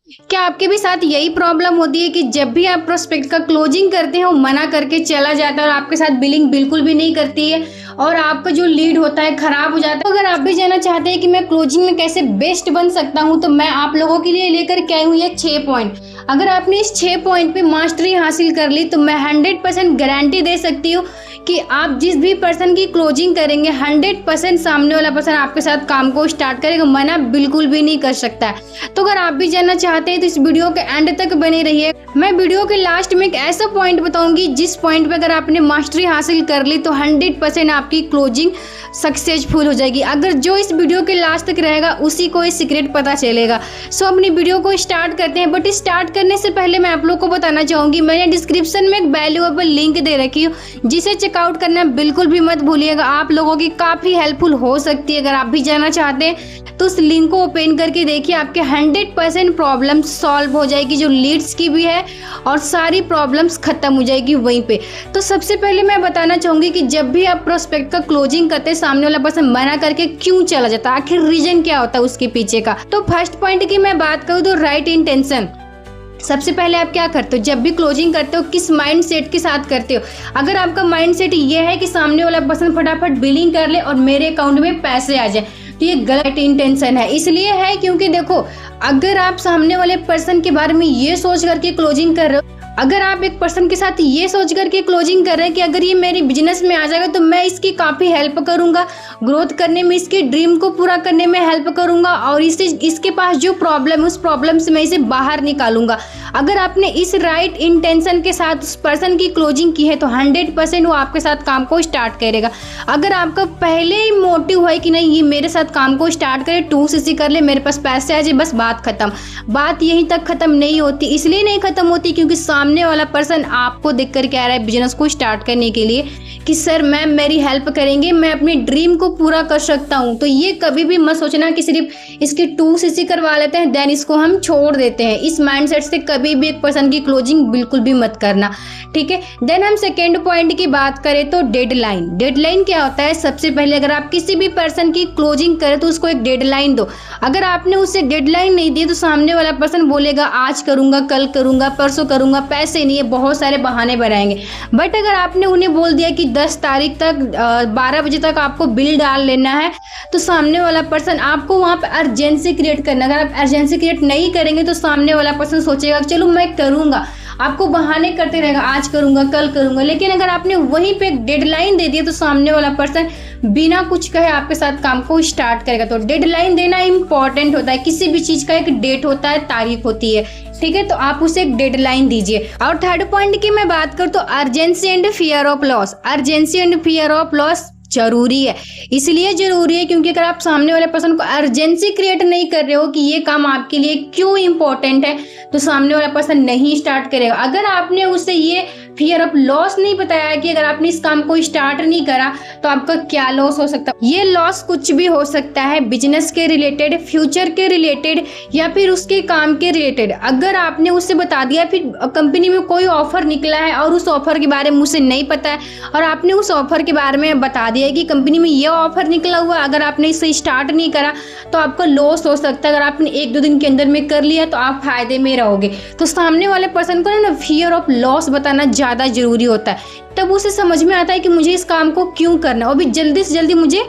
क्या आपके भी साथ यही प्रॉब्लम होती है कि जब भी आप प्रोस्पेक्ट का क्लोजिंग करते हैं वो मना करके चला जाता है और आपके साथ बिलिंग बिल्कुल भी नहीं करती है और आपका जो लीड होता है खराब हो जाता है? अगर आप भी जानना चाहते हैं कि मैं क्लोजिंग में कैसे बेस्ट बन सकता हूं, तो मैं आप लोगों के लिए लेकर के आई हूं ये 6 पॉइंट। अगर आपने इस 6 पॉइंट पे मास्टरी हासिल कर ली तो मैं 100% गारंटी दे सकती हूँ कि आप जिस भी पर्सन की क्लोजिंग करेंगे 100% सामने वाला पर्सन आपके साथ काम को स्टार्ट करेगा, मना बिल्कुल भी नहीं कर सकता है। तो अगर आप भी जानना चाहते हैं तो इस वीडियो के एंड तक बने रहिए। मैं वीडियो के लास्ट में एक ऐसा पॉइंट बताऊंगी जिस पॉइंट पे अगर आपने मास्टरी हासिल कर ली तो 100% आपकी क्लोजिंग सक्सेसफुल हो जाएगी। अगर जो इस वीडियो के लास्ट तक रहेगा उसी को ये सीक्रेट पता चलेगा। सो अपनी वीडियो को स्टार्ट करते हैं, बट स्टार्ट करने से पहले मैं आप लोग को बताना चाहूंगी मैंने डिस्क्रिप्शन में एक वैल्यूएबल लिंक दे रखी हूँ जिसे चेकआउट करना बिल्कुल भी मत भूलिएगा। आप लोगों की काफ़ी हेल्पफुल हो सकती है। अगर आप भी जानना चाहते हैं तो उस लिंक को ओपन करके देखिए, आपके 100% प्रॉब्लम सॉल्व हो जाएगी, जो लीड्स की भी है, और सारी प्रॉब्लम्स खत्म हो जाएगी वहीं पे। तो सबसे पहले मैं बताना चाहूँगी कि जब भी आप प्रोस्पेक्ट का क्लोजिंग करते हैं सामने वाला पर्सन मना करके क्यों चला जाता है, आखिर रीजन क्या होता है उसके पीछे का। तो फर्स्ट पॉइंट की मैं बात करूँ तो राइट इंटेंशन। सबसे पहले आप क्या करते हो जब भी क्लोजिंग करते हो, किस माइंड सेट के साथ करते हो? अगर आपका माइंड सेट ये है कि सामने वाला पर्सन फटाफट बिलिंग कर ले और मेरे अकाउंट में पैसे आ जाए, तो ये गलत इंटेंशन है। इसलिए है क्योंकि देखो, अगर आप सामने वाले पर्सन के बारे में ये सोच करके क्लोजिंग कर रहे हो, अगर आप एक पर्सन के साथ ये सोच करके क्लोजिंग कर रहे हैं कि अगर ये मेरी बिजनेस में आ जाएगा तो मैं इसकी काफ़ी हेल्प करूंगा, ग्रोथ करने में, इसके ड्रीम को पूरा करने में हेल्प करूंगा, और इसके पास जो प्रॉब्लम है उस प्रॉब्लम से मैं इसे बाहर निकालूंगा। अगर आपने इस राइट इंटेंशन के साथ उस पर्सन की क्लोजिंग की है तो 100% वो आपके साथ काम को स्टार्ट करेगा। अगर आपका पहले ही मोटिव है कि नहीं ये मेरे साथ काम को स्टार्ट करे, 2cc कर ले, मेरे पास पैसे आ जाए, बस बात खत्म। बात यहीं तक खत्म नहीं होती। इसलिए नहीं खत्म होती क्योंकि सामने वाला पर्सन आपको देख कर के आ रहा है बिजनेस को स्टार्ट करने के लिए कि सर मैम मेरी हेल्प करेंगे, मैं अपने ड्रीम को पूरा कर सकता हूं। तो ये कभी भी मत सोचना कि सिर्फ इसकी 2cc करवा लेते हैं देन इसको हम छोड़ देते हैं। इस माइंडसेट से कभी भी एक पर्सन की क्लोजिंग बिल्कुल भी मत करना, ठीक है। देन हम सेकेंड पॉइंट की बात करें तो डेडलाइन। डेडलाइन क्या होता है? सबसे पहले अगर आप किसी भी पर्सन की क्लोजिंग करें तो उसको एक डेडलाइन दो। अगर आपने उसे डेडलाइन नहीं दी तो सामने वाला पर्सन बोलेगा आज करूंगा, कल करूंगा, परसों करूंगा, पैसे नहीं है, बहुत सारे बहाने बनाएंगे। बट अगर आपने उन्हें बोल दिया कि 10 तारीख तक 12 बजे तक आपको बिल डाल लेना है, तो सामने वाला पर्सन आपको वहाँ पे अर्जेंसी क्रिएट करना। अगर आप अर्जेंसी क्रिएट नहीं करेंगे तो सामने वाला पर्सन सोचेगा चलो मैं करूँगा, आपको बहाने करते रहेगा, आज करूँगा, कल करूँगा। लेकिन अगर आपने वहीं पे एक डेडलाइन दे दिया तो सामने वाला पर्सन बिना कुछ कहे आपके साथ काम को स्टार्ट करेगा। तो डेडलाइन देना इंपॉर्टेंट होता है। किसी भी चीज़ का एक डेट होता है, तारीख होती है, ठीक है। तो आप उसे एक डेडलाइन दीजिए। और थर्ड पॉइंट की मैं बात करूँ तो urgency and fear of loss. Urgency and fear of loss जरूरी है। इसलिए जरूरी है क्योंकि अगर आप सामने वाले पर्सन को अर्जेंसी क्रिएट नहीं कर रहे हो कि ये काम आपके लिए क्यों इंपॉर्टेंट है, तो सामने वाला पर्सन नहीं स्टार्ट करेगा। अगर आपने उसे ये फियर ऑफ लॉस नहीं बताया कि अगर आपने इस काम को स्टार्ट नहीं करा तो आपका क्या लॉस हो सकता है। ये लॉस कुछ भी हो सकता है, बिजनेस के रिलेटेड, फ्यूचर के रिलेटेड, या फिर उसके काम के रिलेटेड। अगर आपने उससे बता दिया फिर कंपनी में कोई ऑफर निकला है और उस ऑफर के बारे में मुझे नहीं पता है और आपने उस ऑफर के बारे में बता दिया कि कंपनी में ये ऑफर निकला हुआ, अगर आपने इसे स्टार्ट नहीं करा तो आपका लॉस हो सकता है। अगर आपने 1-2 दिन के अंदर में कर लिया तो आप फायदे में रहोगे। तो सामने वाले पर्सन को ना फियर ऑफ लॉस बताना ज़्यादा जरूरी होता है, तब उसे समझ में आता है कि मुझे इस काम को क्यों करना है और भी जल्दी से जल्दी मुझे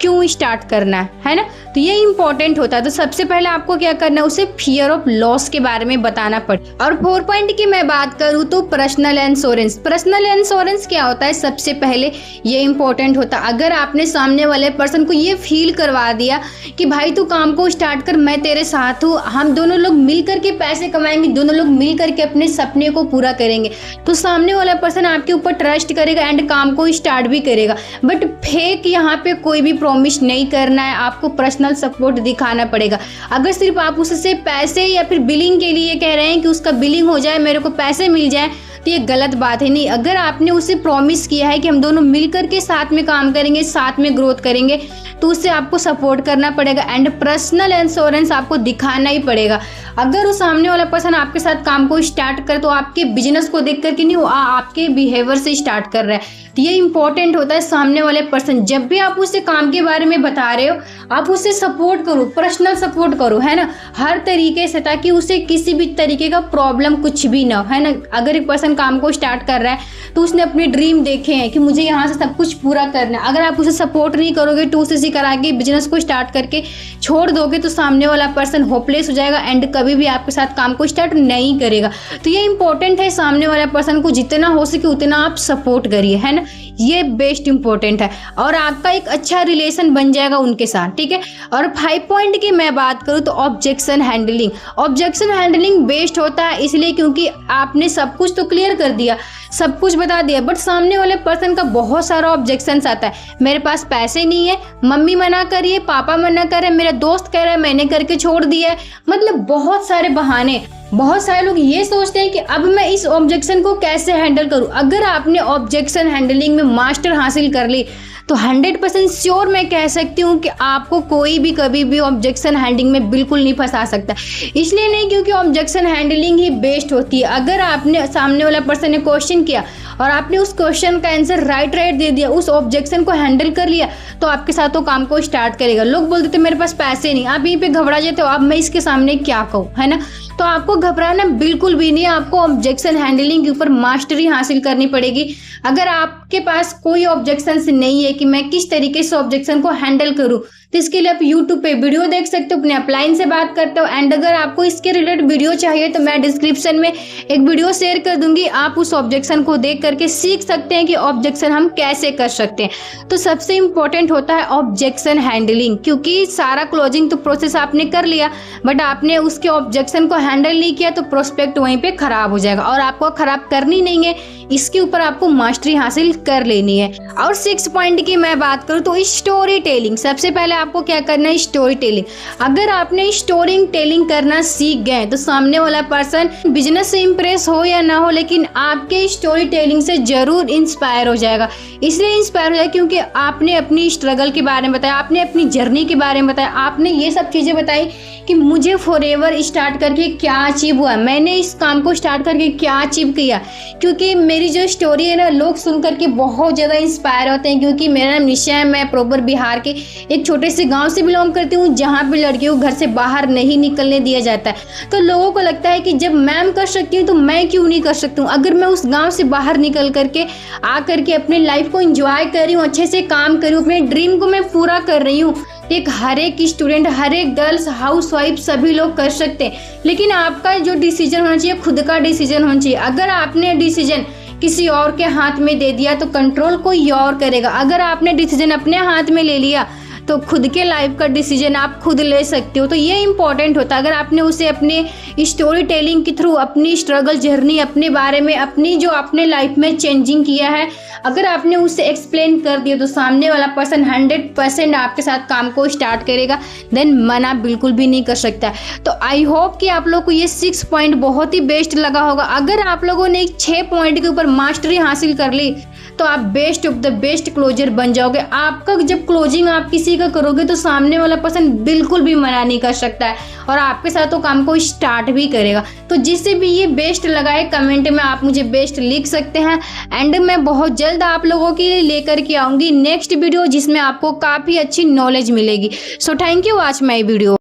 क्यों स्टार्ट करना है ना। तो ये इंपॉर्टेंट होता है। तो सबसे पहले आपको क्या करना है, उसे फियर ऑफ लॉस के बारे में बताना पड़े। और 4 पॉइंट की मैं बात करूँ तो पर्सनल इंश्योरेंस। पर्सनल इंश्योरेंस क्या होता है? सबसे पहले ये इंपॉर्टेंट होता है। अगर आपने सामने वाले पर्सन को ये फील करवा दिया कि भाई तू काम को स्टार्ट कर, मैं तेरे साथ हूँ, हम दोनों लोग मिल करके पैसे कमाएंगे, दोनों लोग मिल करके अपने सपने को पूरा करेंगे, तो सामने वाला पर्सन आपके ऊपर ट्रस्ट करेगा एंड काम को स्टार्ट भी करेगा। बट फेक यहाँ पे कोई भी प्रॉमिस नहीं करना है, आपको पर्सनल सपोर्ट दिखाना पड़ेगा। अगर सिर्फ आप उससे पैसे या फिर बिलिंग के लिए कह रहे हैं कि उसका बिलिंग हो जाए, मेरे को पैसे मिल जाए, तो ये गलत बात है। नहीं, अगर आपने उसे प्रॉमिस किया है कि हम दोनों मिलकर के साथ में काम करेंगे, साथ में ग्रोथ करेंगे, तो उससे आपको सपोर्ट करना पड़ेगा एंड पर्सनल इंश्योरेंस आपको दिखाना ही पड़ेगा। अगर वो सामने वाला पर्सन आपके साथ काम को स्टार्ट करे तो आपके बिजनेस को देख करके नहीं, वो आपके बिहेवियर से स्टार्ट कर रहा है। तो ये इंपॉर्टेंट होता है, सामने वाले पर्सन जब भी आप उससे काम के बारे में बता रहे हो, आप उससे सपोर्ट करो, पर्सनल सपोर्ट करो, है ना, हर तरीके से, ताकि उसे किसी भी तरीके का प्रॉब्लम कुछ भी ना हो, है ना। अगर एक पर्सन काम को स्टार्ट कर रहा है तो उसने अपने ड्रीम देखे हैं कि मुझे यहाँ से सब कुछ पूरा करना है। अगर आप उसे सपोर्ट नहीं करोगे, टू से करा के बिजनेस को स्टार्ट करके छोड़ दोगे, तो सामने वाला पर्सन होपलेस हो जाएगा एंड कभी भी आपके साथ काम को स्टार्ट नहीं करेगा। तो ये इंपॉर्टेंट है, सामने वाला पर्सन को जितना हो सके उतना आप सपोर्ट करिए, है ना, ये बेस्ट इंपॉर्टेंट है और आपका एक अच्छा रिलेशन बन जाएगा उनके साथ, ठीक है। और 5 पॉइंट की मैं बात करूँ तो objection handling. Objection handling best होता है इसलिए क्योंकि आपने सब कुछ तो क्लियर कर दिया, सब कुछ बता दिया, बट सामने वाले पर्सन का बहुत सारा ऑब्जेक्शंस आता है। मेरे पास पैसे नहीं है, मम्मी मना कर रही है, पापा मना कर रहे हैं, मेरा दोस्त कह रहा है, मैंने करके छोड़ दिया है, मतलब बहुत सारे बहाने। बहुत सारे लोग ये सोचते हैं कि अब मैं इस ऑब्जेक्शन को कैसे हैंडल करूं। अगर आपने ऑब्जेक्शन हैंडलिंग में मास्टर हासिल कर ली तो 100% श्योर मैं कह सकती हूँ कि आपको कोई भी कभी भी ऑब्जेक्शन हैंडलिंग में बिल्कुल नहीं फंसा सकता। इसलिए नहीं क्योंकि ऑब्जेक्शन हैंडलिंग ही बेस्ट होती है। अगर आपने, सामने वाला पर्सन ने क्वेश्चन किया और आपने उस क्वेश्चन का आंसर राइट दे दिया, उस ऑब्जेक्शन को हैंडल कर लिया, तो आपके साथ वो काम को स्टार्ट करेगा। लोग बोलते थे मेरे पास पैसे नहीं, आप यहीं पे घबरा जाते हो, अब मैं इसके सामने क्या कहूँ, है ना। तो आपको घबराना बिल्कुल भी नहीं है, आपको ऑब्जेक्शन हैंडलिंग के ऊपर मास्टरी हासिल करनी पड़ेगी। अगर आपके पास कोई ऑब्जेक्शन नहीं है कि मैं किस तरीके से ऑब्जेक्शन को हैंडल करूं, तो इसके लिए आप YouTube पे वीडियो देख सकते हो, अपने अपलाइन से बात करते हो। एंड अगर आपको इसके रिलेटेड वीडियो चाहिए तो मैं डिस्क्रिप्शन में एक वीडियो शेयर कर दूंगी, आप उस ऑब्जेक्शन को देख करके सीख सकते हैं कि ऑब्जेक्शन हम कैसे कर सकते हैं। तो सबसे इंपॉर्टेंट होता है ऑब्जेक्शन हैंडलिंग, क्योंकि सारा क्लोजिंग तो प्रोसेस आपने कर लिया बट आपने उसके ऑब्जेक्शन को हैंडल नहीं किया तो प्रोस्पेक्ट वहीं पे खराब हो जाएगा और आपको खराब करनी नहीं है, इसके ऊपर आपको मास्टरी हासिल कर लेनी है। और 6 पॉइंट की मैं बात करूँ तो स्टोरी टेलिंग। सबसे पहले आपको क्या करना है, स्टोरी टेलिंग। अगर आपने स्टोरी टेलिंग करना सीख गए तो सामने वाला पर्सन बिजनेस से इंप्रेस हो या ना हो, लेकिन आपके स्टोरी टेलिंग से जरूर इंस्पायर हो जाएगा। इसलिए इंस्पायर हो जाएगा क्योंकि आपने अपनी स्ट्रगल के बारे में बताया, आपने अपनी जर्नी के बारे में बताया, आपने ये सब चीजें बताई कि मुझे फॉरएवर स्टार्ट करके क्या अचीव हुआ, मैंने इस काम को स्टार्ट करके क्या अचीव किया। क्योंकि मेरी जो स्टोरी है ना, लोग सुन करके बहुत ज़्यादा इंस्पायर होते हैं। क्योंकि मेरा नाम निशा है, मैं प्रॉपर बिहार के एक छोटे से गांव से बिलोंग करती हूँ, जहाँ पे लड़कियों को घर से बाहर नहीं निकलने दिया जाता है। तो लोगों को लगता है कि जब मैम कर सकती हूँ तो मैं क्यों नहीं कर सकती हूँ। अगर मैं उस गाँव से बाहर निकल करके आ करके अपने लाइफ को इंजॉय कर रही हूँ, अच्छे से काम कर रही हूँ, अपने ड्रीम को मैं पूरा कर रही हूँ, एक हर एक स्टूडेंट, हर एक गर्ल्स, हाउस वाइफ सभी लोग कर सकते हैं। लेकिन आपका जो डिसीजन होना चाहिए, खुद का डिसीजन होना चाहिए। अगर आपने डिसीजन किसी और के हाथ में दे दिया तो कंट्रोल कोई और करेगा। अगर आपने डिसीजन अपने हाथ में ले लिया तो खुद के लाइफ का डिसीजन आप खुद ले सकते हो। तो ये इंपॉर्टेंट होता है। अगर आपने उसे अपने स्टोरी टेलिंग के थ्रू अपनी स्ट्रगल जर्नी, अपने बारे में, अपनी जो अपने लाइफ में चेंजिंग किया है, अगर आपने उसे एक्सप्लेन कर दिया तो सामने वाला पर्सन 100% आपके साथ काम को स्टार्ट करेगा, देन मना बिल्कुल भी नहीं कर सकता। तो आई होप कि आप लोग को ये 6 पॉइंट बहुत ही बेस्ट लगा होगा। अगर आप लोगों ने 6 पॉइंट के ऊपर मास्टरी हासिल कर ली तो आप best of the best closer बन जाओगे। आपका जब क्लोजिंग आप किसी का करोगे तो सामने वाला पर्सन बिल्कुल भी मना नहीं कर सकता है और आपके साथ तो काम को स्टार्ट भी करेगा। तो जिससे भी ये बेस्ट लगाए कमेंट में आप मुझे बेस्ट लिख सकते हैं। एंड मैं बहुत जल्द आप लोगों के लिए लेकर के आऊंगी नेक्स्ट वीडियो जिसमें आपको काफ़ी अच्छी नॉलेज मिलेगी। So thank you, watch my video.